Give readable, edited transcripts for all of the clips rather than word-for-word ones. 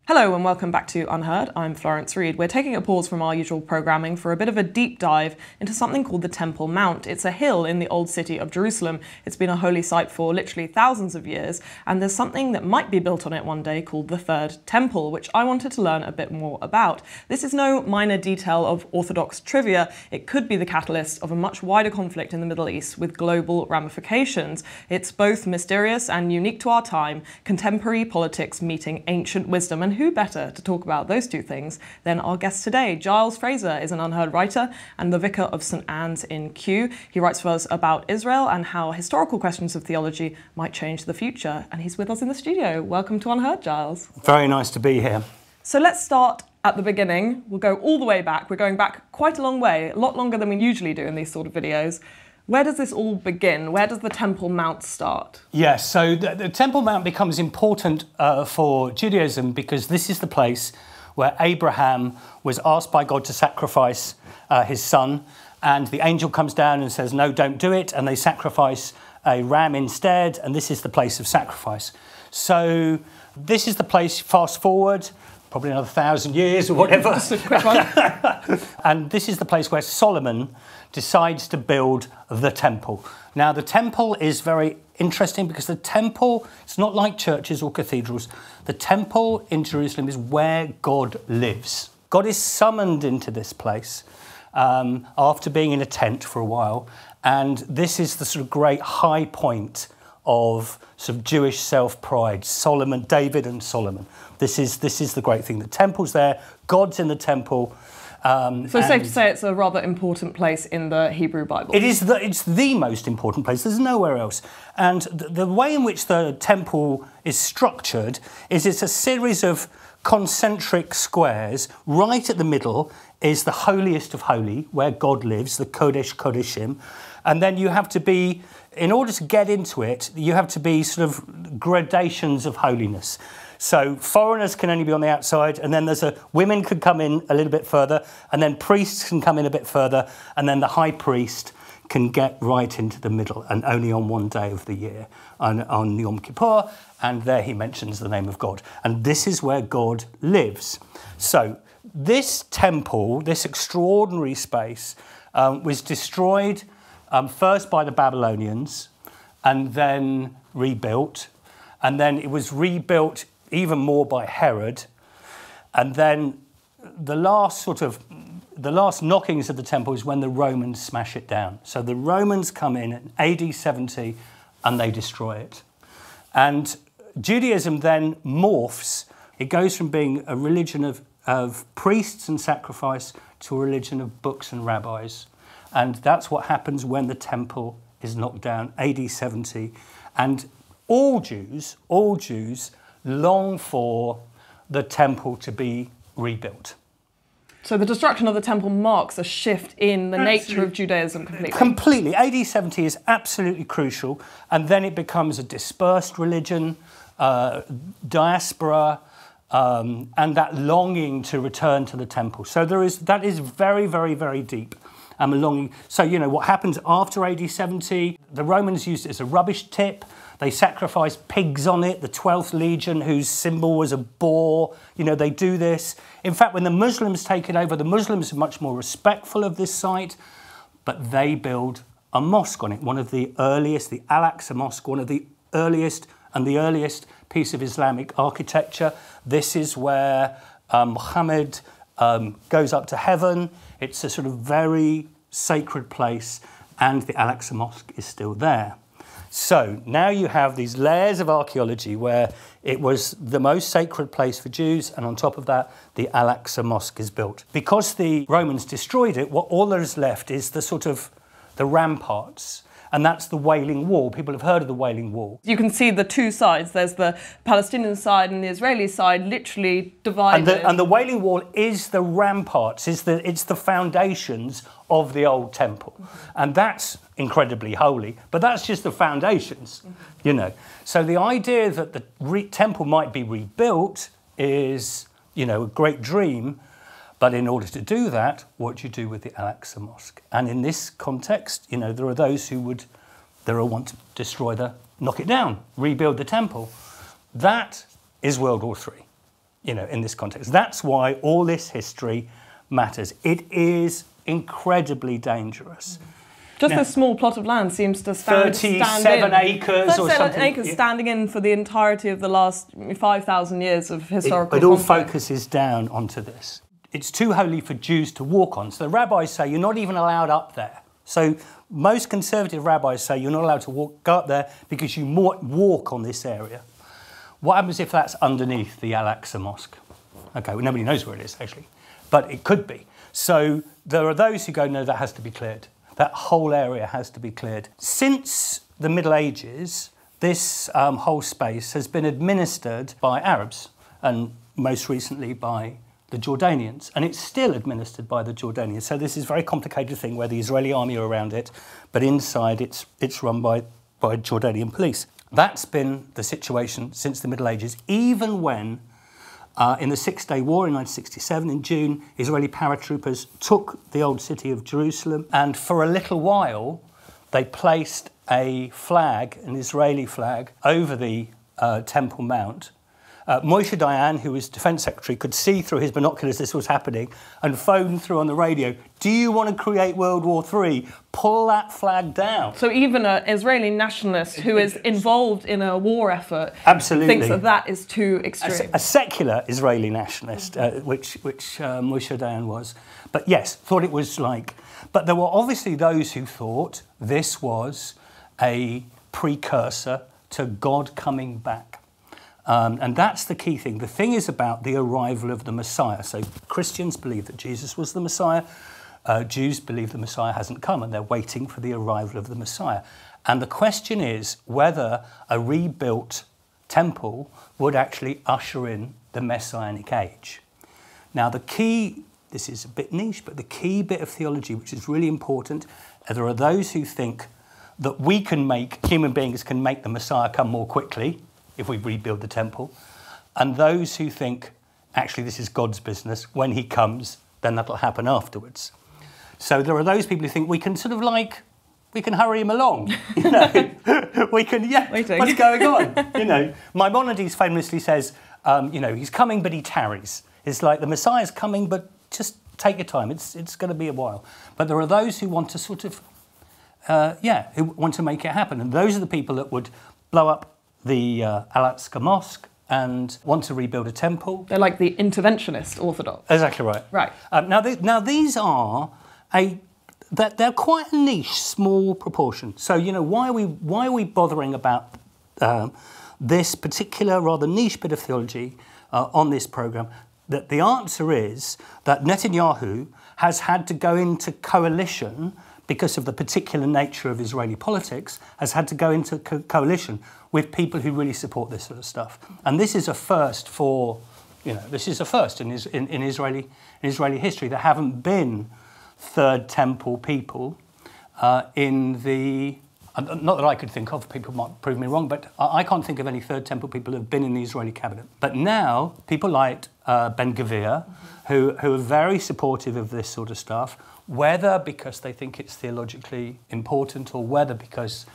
Hello and welcome back to UnHerd. I'm Florence Read. We're taking a pause from our usual programming for a bit of a deep dive into something called the Temple Mount. It's a hill in the old city of Jerusalem. It's been a holy site for literally thousands of years, and there's something that might be built on it one day called the Third Temple, which I wanted to learn a bit more about. This is no minor detail of Orthodox trivia. It could be the catalyst of a much wider conflict in the Middle East with global ramifications. It's both mysterious and unique to our time, contemporary politics meeting ancient wisdom, and who better to talk about those two things than our guest today. Giles Fraser is an UnHerd writer and the vicar of St Anne's in Kew. He writes for us about Israel and how historical questions of theology might change the future, and he's with us in the studio. Welcome to UnHerd, Giles. Very nice to be here. So let's start at the beginning. We'll go all the way back. We're going back quite a long way, a lot longer than we usually do in these sort of videos. Where does this all begin? Where does the Temple Mount start? Yes, so the Temple Mount becomes important for Judaism because this is the place where Abraham was asked by God to sacrifice his son, and the angel comes down and says, no, don't do it, and they sacrifice a ram instead, and this is the place of sacrifice. So this is the place, fast forward, probably another 1,000 years or whatever. Just a quick one. And this is the place where Solomon decides to build the temple. Now, the temple is very interesting because the temple, it's not like churches or cathedrals. The temple in Jerusalem is where God lives. God is summoned into this place after being in a tent for a while. And this is the sort of great high point of sort of Jewish self-pride, Solomon, David and Solomon. This is the great thing. The temple's there, God's in the temple. So it's safe to say it's a rather important place in the Hebrew Bible. It's the most important place. There's nowhere else. And the way in which the temple is structured is it's a series of concentric squares. Right at the middle is the holiest of holy, where God lives, the Kodesh Kodeshim. And then you have to be, in order to get into it, you have to be sort of gradations of holiness. So foreigners can only be on the outside, and then women could come in a little bit further, and then priests can come in a bit further, and then the high priest can get right into the middle, and only on one day of the year, on Yom Kippur, and there he mentions the name of God. And this is where God lives. So this temple, this extraordinary space, was destroyed first by the Babylonians, and then rebuilt, and then it was rebuilt even more by Herod, and then the last knockings of the temple is when the Romans smash it down. So the Romans come in AD 70 and they destroy it. And Judaism then morphs. It goes from being a religion of priests and sacrifice to a religion of books and rabbis. And that's what happens when the temple is knocked down, AD 70. And all Jews long for the temple to be rebuilt. So the destruction of the temple marks a shift in the nature of Judaism completely. Completely. AD 70 is absolutely crucial, and then it becomes a dispersed religion, diaspora, and that longing to return to the temple. So that is very, very, very deep. A longing. So, you know, what happens after AD 70, the Romans used it as a rubbish tip. They sacrificed pigs on it, the 12th Legion, whose symbol was a boar. You know, they do this. In fact, when the Muslims take it over, the Muslims are much more respectful of this site, but they build a mosque on it, one of the earliest, the Al-Aqsa Mosque, one of the earliest piece of Islamic architecture. This is where Muhammad goes up to heaven. It's a sort of very sacred place, and the Al-Aqsa Mosque is still there. So now you have these layers of archaeology where it was the most sacred place for Jews, and on top of that, the Al-Aqsa Mosque is built. Because the Romans destroyed it, all there is left is the ramparts. And that's the Wailing Wall. People have heard of the Wailing Wall. You can see the two sides. There's the Palestinian side and the Israeli side, literally divided. And the Wailing Wall is the ramparts. It's the foundations of the old temple. And that's incredibly holy. But that's just the foundations, you know. So the idea that the temple might be rebuilt is, you know, a great dream. But in order to do that, what do you do with the Al-Aqsa Mosque? And in this context, you know, there are those who want to knock it down, rebuild the temple. That is World War III. in this context. That's why all this history matters. It is incredibly dangerous. Just this small plot of land seems to stand 37 acres or something. Acres standing in for the entirety of the last 5,000 years of historical It all conflict. focuses down onto this. It's too holy for Jews to walk on. So the rabbis say you're not even allowed up there. So most conservative rabbis say you're not allowed to go up there because you walk on this area. What happens if that's underneath the Al-Aqsa Mosque? Okay, well, nobody knows where it is, actually. But it could be. So there are those who go, no, that has to be cleared. That whole area has to be cleared. Since the Middle Ages, this whole space has been administered by Arabs and most recently by the Jordanians. And it's still administered by the Jordanians. So this is a very complicated thing where the Israeli army are around it, but inside it's run by Jordanian police. That's been the situation since the Middle Ages, even when in the Six-Day War in 1967, in June, Israeli paratroopers took the old city of Jerusalem, and for a little while, they placed a flag, an Israeli flag, over the Temple Mount. Moshe Dayan, who was Defence Secretary, could see through his binoculars this was happening and phoned through on the radio, do you want to create World War III? Pull that flag down. So even an Israeli nationalist who is involved in a war effort thinks that is too extreme. A secular Israeli nationalist, which Moshe Dayan was. But yes, thought it was like... But there were obviously those who thought this was a precursor to God coming back. And that's the key thing. The thing is about the arrival of the Messiah. So Christians believe that Jesus was the Messiah. Jews believe the Messiah hasn't come and they're waiting for the arrival of the Messiah. And the question is whether a rebuilt temple would actually usher in the Messianic age. Now the key, this is a bit niche, but the key bit of theology which is really important, there are those who think that human beings can make the Messiah come more quickly if we rebuild the temple, and those who think, actually, this is God's business. When he comes, then that'll happen afterwards. So there are those people who think we can we can hurry him along. We can, what's going on? Maimonides famously says, he's coming, but he tarries. It's like the Messiah's coming, but just take your time. It's going to be a while. But there are those who want to who want to make it happen. And those are the people that would blow up the Al-Aqsa Mosque and want to rebuild a temple. They're like the interventionist Orthodox. Exactly right. Right. Now these are they're quite a niche, small proportion. So why are we bothering about this particular rather niche bit of theology on this programme? That the answer is that Netanyahu has had to go into coalition because of the particular nature of Israeli politics, has had to go into coalition with people who really support this sort of stuff. And this is a first in Israeli history. There haven't been Third Temple people in the... Not that I could think of, people might prove me wrong, but I can't think of any Third Temple people who have been in the Israeli cabinet. But now, people like Ben-Gvir, who are very supportive of this sort of stuff, whether because they think it's theologically important or whether because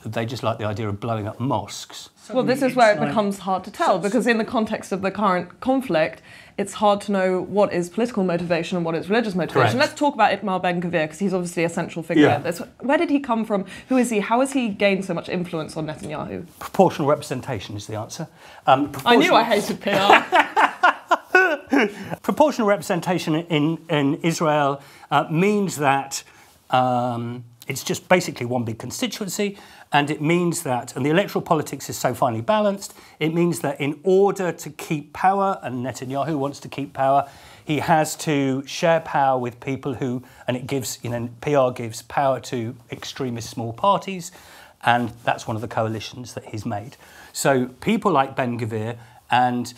they just like the idea of blowing up mosques. Well, this is where it becomes hard to tell, because in the context of the current conflict, it's hard to know what is political motivation and what is religious motivation. Correct. Let's talk about Itamar Ben-Gvir, because he's obviously a central figure in this. Where did he come from? Who is he? How has he gained so much influence on Netanyahu? Proportional representation is the answer. I knew I hated PR. Proportional representation in Israel means that it's just basically one big constituency, and it means that, and the electoral politics is so finely balanced, it means that in order to keep power, and Netanyahu wants to keep power, he has to share power with people who, and it gives, PR gives power to extremist small parties, and that's one of the coalitions that he's made. So people like Ben-Gvir and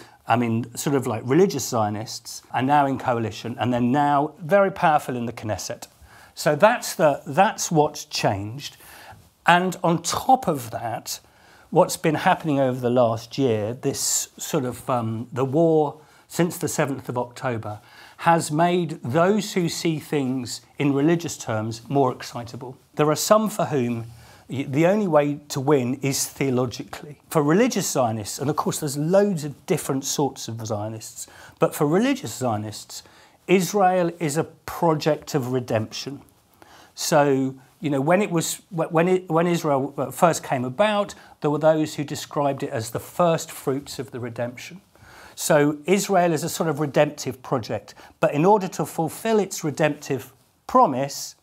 sort of like religious Zionists are now in coalition, and they're now very powerful in the Knesset. So that's what's changed. And on top of that, what's been happening over the last year, this sort of the war since the 7th of October, has made those who see things in religious terms more excitable. There are some for whom, the only way to win is theologically. For religious Zionists, and of course there's loads of different sorts of Zionists, but for religious Zionists, Israel is a project of redemption. So, you know, when Israel first came about, there were those who described it as the first fruits of the redemption. So Israel is a sort of redemptive project, but in order to fulfill its redemptive promise,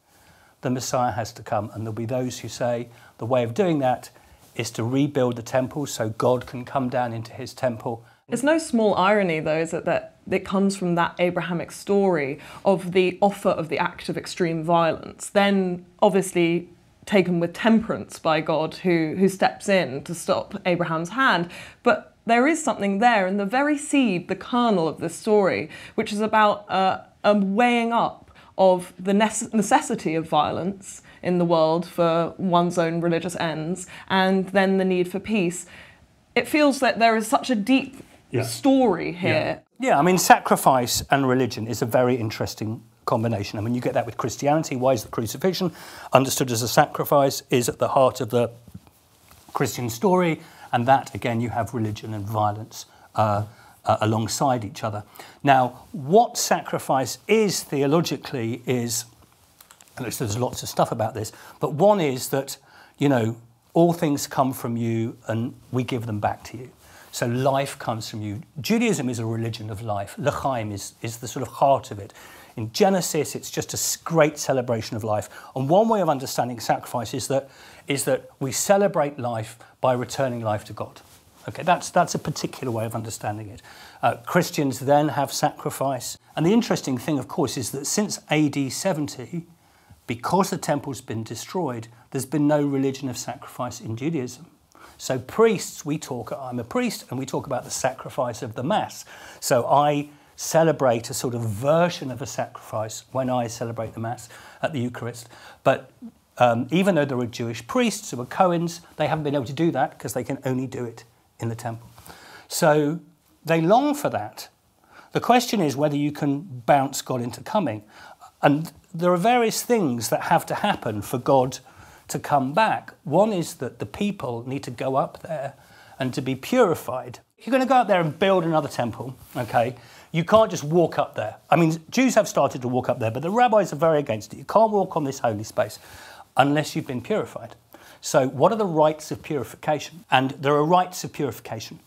the Messiah has to come. And there'll be those who say the way of doing that is to rebuild the temple so God can come down into his temple. It's no small irony, though, is it, that it comes from that Abrahamic story of the offer of the act of extreme violence, then obviously taken with temperance by God, who steps in to stop Abraham's hand. But there is something there in the very seed, the kernel of this story, which is about a weighing up of the necessity of violence in the world for one's own religious ends, and then the need for peace. It feels that there is such a deep story here. Yeah, I mean, sacrifice and religion is a very interesting combination. I mean, you get that with Christianity. Why is the crucifixion understood as a sacrifice is at the heart of the Christian story, and that, again, you have religion and violence alongside each other. Now, what sacrifice is theologically is, and there's lots of stuff about this, but one is that, you know, all things come from you and we give them back to you. So life comes from you. Judaism is a religion of life. L'chaim is the sort of heart of it. In Genesis, it's just a great celebration of life. And one way of understanding sacrifice is that we celebrate life by returning life to God. Okay, that's a particular way of understanding it. Christians then have sacrifice. And the interesting thing, of course, is that since AD 70, because the temple's been destroyed, there's been no religion of sacrifice in Judaism. So priests, I'm a priest, and we talk about the sacrifice of the Mass. So I celebrate a sort of version of a sacrifice when I celebrate the Mass at the Eucharist. But even though there are Jewish priests who are Cohens, they haven't been able to do that because they can only do it in the temple. So they long for that. The question is whether you can bounce God into coming. And there are various things that have to happen for God to come back. One is that the people need to go up there and to be purified. If you're going to go up there and build another temple, okay, you can't just walk up there. I mean, Jews have started to walk up there, but the rabbis are very against it. You can't walk on this holy space unless you've been purified. So what are the rites of purification? And there are rites of purification.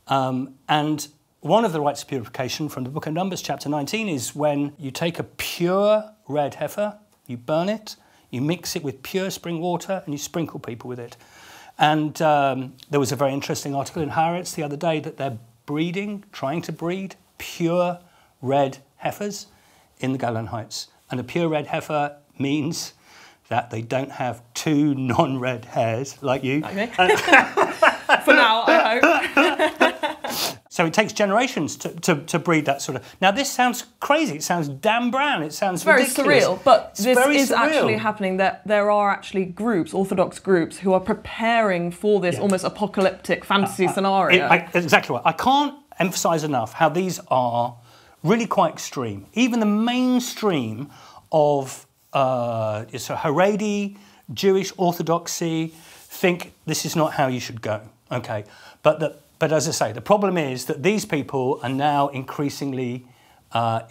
And one of the rites of purification from the book of Numbers, chapter 19, is when you take a pure red heifer, you burn it, you mix it with pure spring water, and you sprinkle people with it. And there was a very interesting article in Haaretz the other day that they're trying to breed pure red heifers in the Golan Heights. And a pure red heifer means that they don't have two non-red hairs like you. Okay. For now, I hope. So it takes generations to breed that sort of... Now, this sounds crazy. It sounds Dan Brown. It sounds very ridiculous. Surreal, but it's this is surreal. actually happening. That there are actually groups, Orthodox groups, who are preparing for this almost apocalyptic fantasy scenario. Exactly right. I can't emphasise enough how these are really quite extreme. Even the mainstream of Haredi, Jewish orthodoxy, think this is not how you should go. Okay, but as I say, the problem is that these people are now increasingly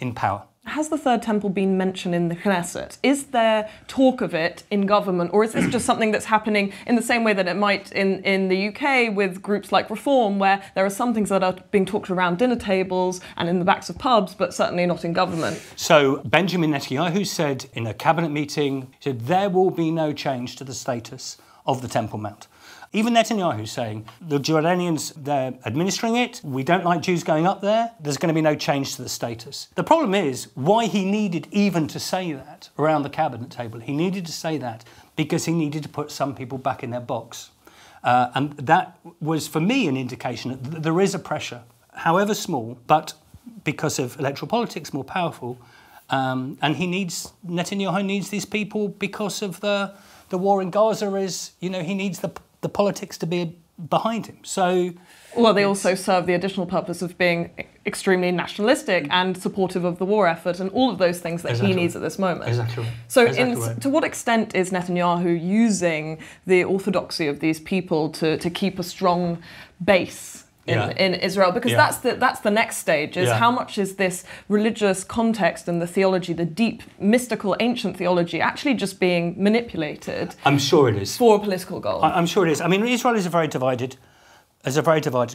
in power. Has the Third Temple been mentioned in the Knesset? Is there talk of it in government, or is this just something that's happening in the same way that it might in the UK with groups like Reform, where there are some things that are being talked around dinner tables and in the backs of pubs, but certainly not in government? So Benjamin Netanyahu said in a cabinet meeting, he said, there will be no change to the status of the Temple Mount. Even Netanyahu saying, the Jordanians, they're administering it, we don't like Jews going up there, there's going to be no change to the status. The problem is why he needed even to say that around the cabinet table. He needed to say that because he needed to put some people back in their box. And that was, for me, an indication that there is a pressure, however small, but because of electoral politics, more powerful. And Netanyahu needs these people because of the war in Gaza is, he needs the politics to be behind him. So, well, they also serve the additional purpose of being extremely nationalistic and supportive of the war effort and all of those things that he needs at this moment. Exactly right. So Exactly to what extent is Netanyahu using the orthodoxy of these people to keep a strong base in Israel? Because that's the next stage, is how much is this religious context and the theology, the deep, mystical, ancient theology, actually just being manipulated? I'm sure it is. For a political goal. I'm sure it is. I mean, Israel is a very divided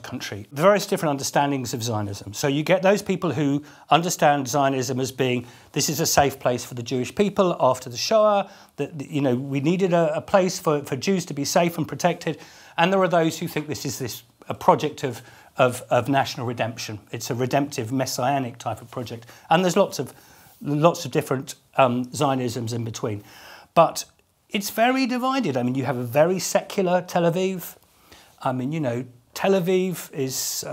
country. Various different understandings of Zionism. So you get those people who understand Zionism as being, this is a safe place for the Jewish people after the Shoah, that, you know, we needed a place for Jews to be safe and protected. And there are those who think this is a project of national redemption. It's a redemptive, messianic type of project. And there's lots of different Zionisms in between. But it's very divided. I mean, you have a very secular Tel Aviv. I mean, you know, Tel Aviv is,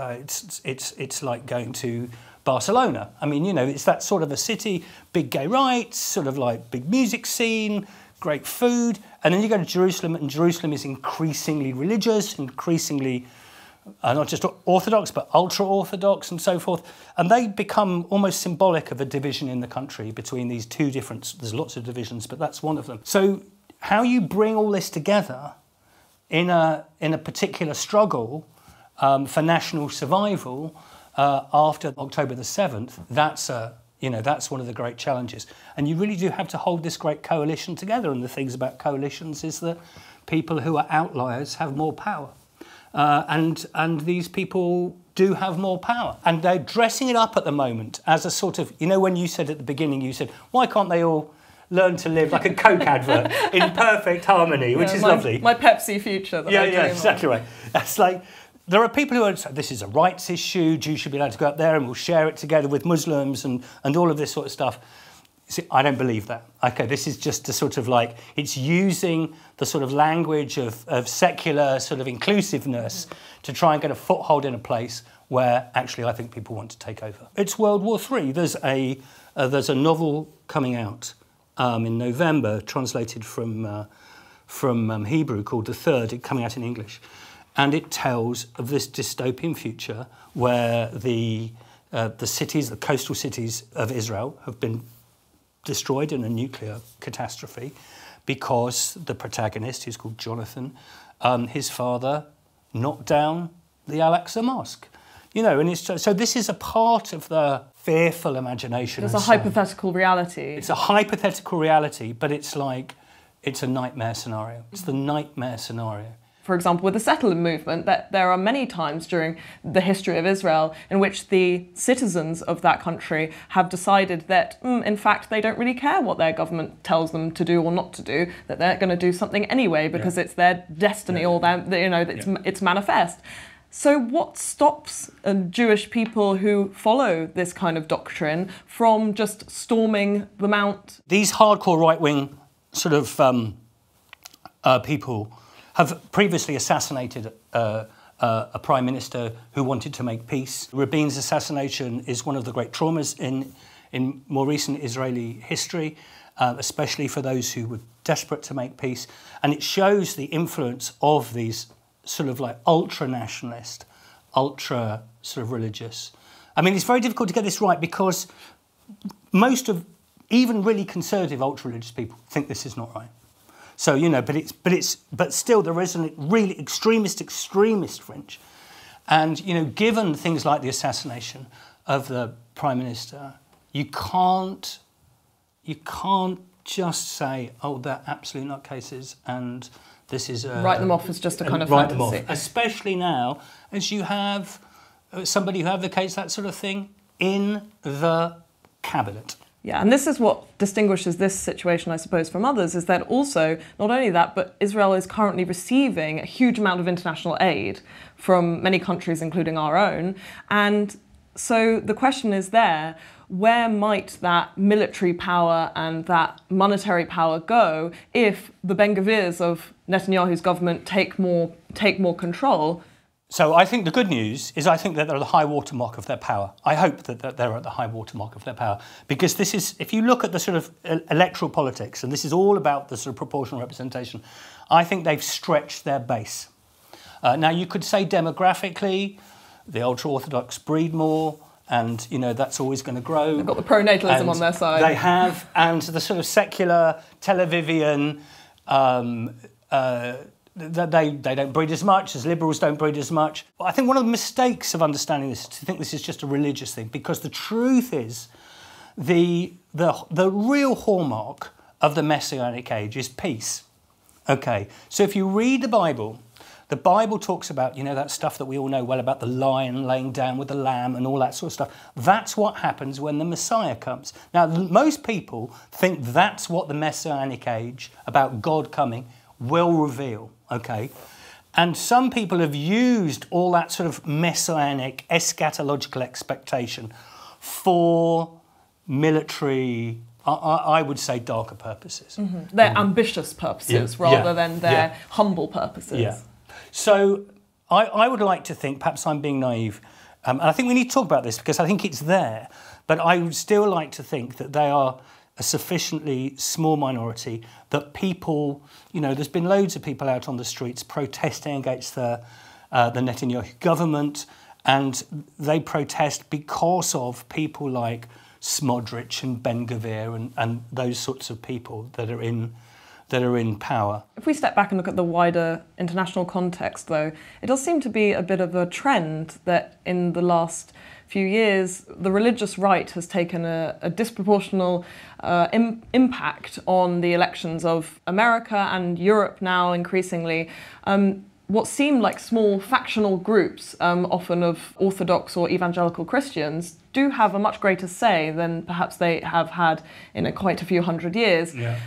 it's like going to Barcelona. I mean, you know, it's that sort of a city, big gay rights, sort of like big music scene, great food. And then you go to Jerusalem, and Jerusalem is increasingly religious, increasingly not just Orthodox, but ultra-Orthodox and so forth. And they become almost symbolic of a division in the country between these two different, there's lots of divisions, but that's one of them. So how you bring all this together in a particular struggle for national survival after October the 7th, that's one of the great challenges. And you really do have to hold this great coalition together. And the things about coalitions is that people who are outliers have more power. And these people do have more power. And they're dressing it up at the moment as a sort of, you know, when you said at the beginning, you said, why can't they all learn to live like a Coke advert in perfect harmony, which is lovely. My Pepsi future. Exactly right. That's like, there are people who are saying, this is a rights issue, Jews should be allowed to go up there and we'll share it together with Muslims and all of this sort of stuff. See, I don't believe that. Okay, this is just a sort of like, it's using the sort of language of secular sort of inclusiveness to try and get a foothold in a place where actually I think people want to take over. It's World War III. There's a novel coming out in November, translated from Hebrew, called The Third, coming out in English. And it tells of this dystopian future where the cities, the coastal cities of Israel have been destroyed in a nuclear catastrophe because the protagonist, who's called Jonathan, his father knocked down the Al-Aqsa Mosque. You know, and it's, so this is a part of the fearful imagination. It's a hypothetical reality. It's a hypothetical reality, but it's like, it's a nightmare scenario. It's the nightmare scenario. For example, with the settler movement, that there are many times during the history of Israel in which the citizens of that country have decided that, in fact, they don't really care what their government tells them to do or not to do, that they're going to do something anyway because it's their destiny or it's manifest. So what stops Jewish people who follow this kind of doctrine from just storming the Mount? These hardcore right-wing sort of people have previously assassinated a prime minister who wanted to make peace. Rabin's assassination is one of the great traumas in more recent Israeli history, especially for those who were desperate to make peace. And it shows the influence of these sort of like ultra-nationalist, ultra sort of religious. I mean, it's very difficult to get this right because most of, even really conservative ultra-religious people think this is not right. So, you know, but still there is a really extremist fringe. And, you know, given things like the assassination of the Prime Minister, you can't just say, oh, they're absolute nutcases and this is write them off as just a kind of write fantasy. Them off, especially now as you have somebody who advocates that sort of thing in the cabinet. Yeah, and this is what distinguishes this situation, I suppose, from others, is that also, not only that, but Israel is currently receiving a huge amount of international aid from many countries, including our own. And so the question is there, where might that military power and that monetary power go if the Ben Gvirs of Netanyahu's government take more control? So I think the good news is I think that they're at the high watermark of their power. I hope that they're at the high watermark of their power. Because this is, if you look at the sort of electoral politics, and this is all about the sort of proportional representation, I think they've stretched their base. Now, you could say demographically, the ultra-Orthodox breed more, and, you know, that's always going to grow. They've got the pronatalism And on their side. They have, and the sort of secular Tel Avivian, they don't breed as much, as liberals don't breed as much. But I think one of the mistakes of understanding this is to think this is just a religious thing, because the truth is the real hallmark of the Messianic age is peace. Okay, so if you read the Bible talks about, you know, that stuff that we all know well about the lion laying down with the lamb and all that sort of stuff. That's what happens when the Messiah comes. Now, most people think that's what the Messianic age, about God coming, will reveal, okay? And some people have used all that sort of messianic, eschatological expectation for military, I would say, darker purposes. Mm-hmm. They're ambitious purposes rather than their humble purposes. Yeah. So I would like to think, perhaps I'm being naive, and I think we need to talk about this because I think it's there, but I would still like to think that they are a sufficiently small minority that people, you know, there's been loads of people out on the streets protesting against the Netanyahu government, and they protest because of people like Smodrich and Ben-Gvir and those sorts of people that are in power. If we step back and look at the wider international context, though, it does seem to be a bit of a trend that in the last few years, the religious right has taken a disproportional impact on the elections of America and Europe now increasingly. What seem like small factional groups, often of Orthodox or evangelical Christians, do have a much greater say than perhaps they have had in quite a few hundred years. Yeah.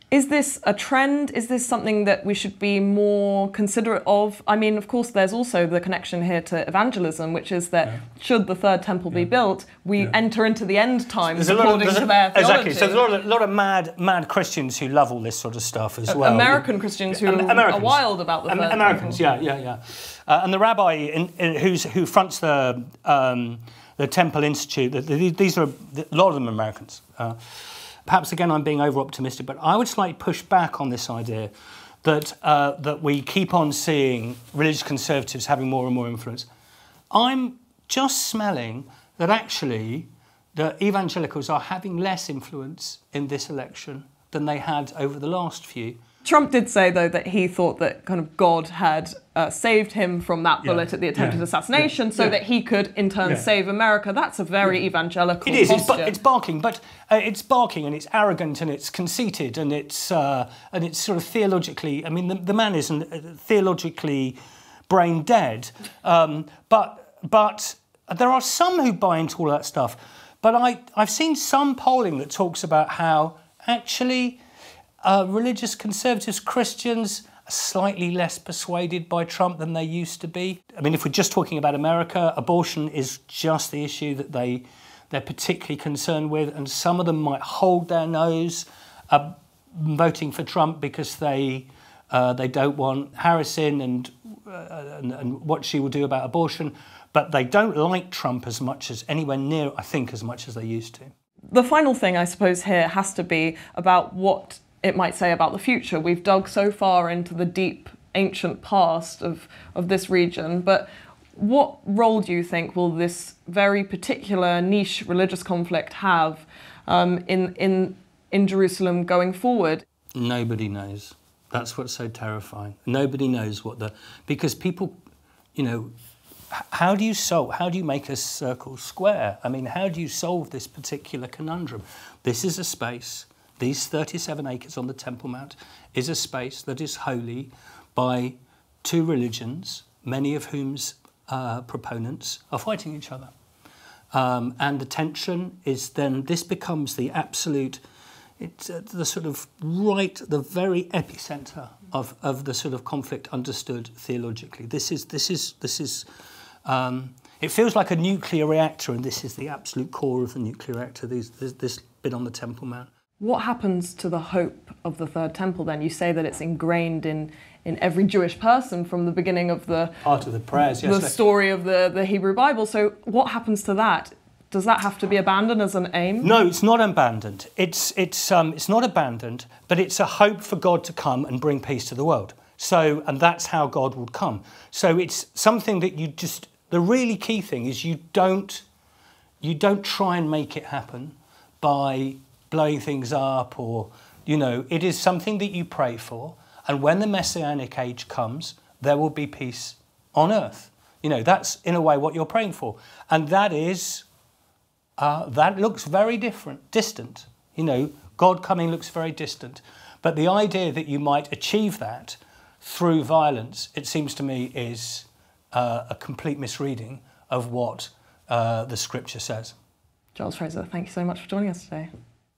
Is this a trend? Is this something that we should be more considerate of? I mean, of course, there's also the connection here to evangelism, which is that should the third temple be built, we enter into the end times according to their theology. Exactly. So there's a lot of mad Christians who love all this sort of stuff as well. American Christians who are wild about the third Americans, temple. yeah. And the rabbi who fronts the Temple Institute, these are a lot of them are Americans. Perhaps, again, I'm being over-optimistic, but I would slightly push back on this idea that we keep on seeing religious conservatives having more and more influence. I'm just smelling that actually the evangelicals are having less influence in this election than they had over the last few. Trump did say, though, that he thought that kind of God had saved him from that bullet at the attempted assassination so that he could, in turn, save America. That's a very evangelical posture. It's barking, but it's barking and it's arrogant and it's conceited and it's sort of theologically... I mean, the man isn't theologically brain dead, but there are some who buy into all that stuff. But I've seen some polling that talks about how, actually... religious conservatives, Christians, are slightly less persuaded by Trump than they used to be. I mean, if we're just talking about America, abortion is just the issue that they're particularly concerned with, and some of them might hold their nose voting for Trump because they don't want Harris in and what she will do about abortion, but they don't like Trump as much as anywhere near, I think, as much as they used to. The final thing, I suppose, here has to be about what it might say about the future. We've dug so far into the deep, ancient past of this region, but what role do you think will this very particular niche religious conflict have in Jerusalem going forward? Nobody knows. That's what's so terrifying. Nobody knows because people, you know, how do you make a circle square? I mean, how do you solve this particular conundrum? This is a space. These 37 acres on the Temple Mount is a space that is holy by two religions, many of whom's proponents are fighting each other. And the tension is then, this becomes the absolute, it's the sort of the very epicenter of the sort of conflict understood theologically. This is it feels like a nuclear reactor, and this is the absolute core of the nuclear reactor, this bit on the Temple Mount. What happens to the hope of the Third Temple then? You say that it's ingrained in every Jewish person from the beginning of the... Part of the prayers, yes. The story of the Hebrew Bible. So what happens to that? Does that have to be abandoned as an aim? No, it's not abandoned. It's not abandoned, but it's a hope for God to come and bring peace to the world. So, and that's how God would come. So it's something that you just, the really key thing is you don't try and make it happen by blowing things up or, it is something that you pray for. And when the Messianic age comes, there will be peace on earth. That's in a way what you're praying for. And that is, that looks very distant. God coming looks very distant. But the idea that you might achieve that through violence, it seems to me, is a complete misreading of what the scripture says. Giles Fraser, thank you so much for joining us today.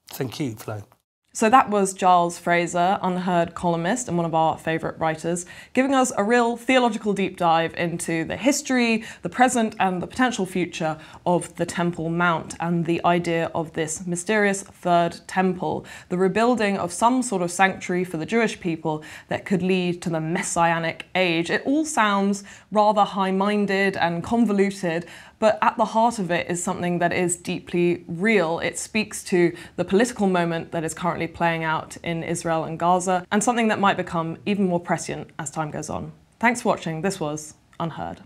Thank you, Flo. So that was Giles Fraser, UnHerd columnist and one of our favourite writers, giving us a real theological deep dive into the history, the present and the potential future of the Temple Mount and the idea of this mysterious third temple, the rebuilding of some sort of sanctuary for the Jewish people that could lead to the Messianic age. It all sounds rather high-minded and convoluted, but at the heart of it is something that is deeply real. It speaks to the political moment that is currently playing out in Israel and Gaza, and something that might become even more prescient as time goes on. Thanks for watching. This was UnHerd.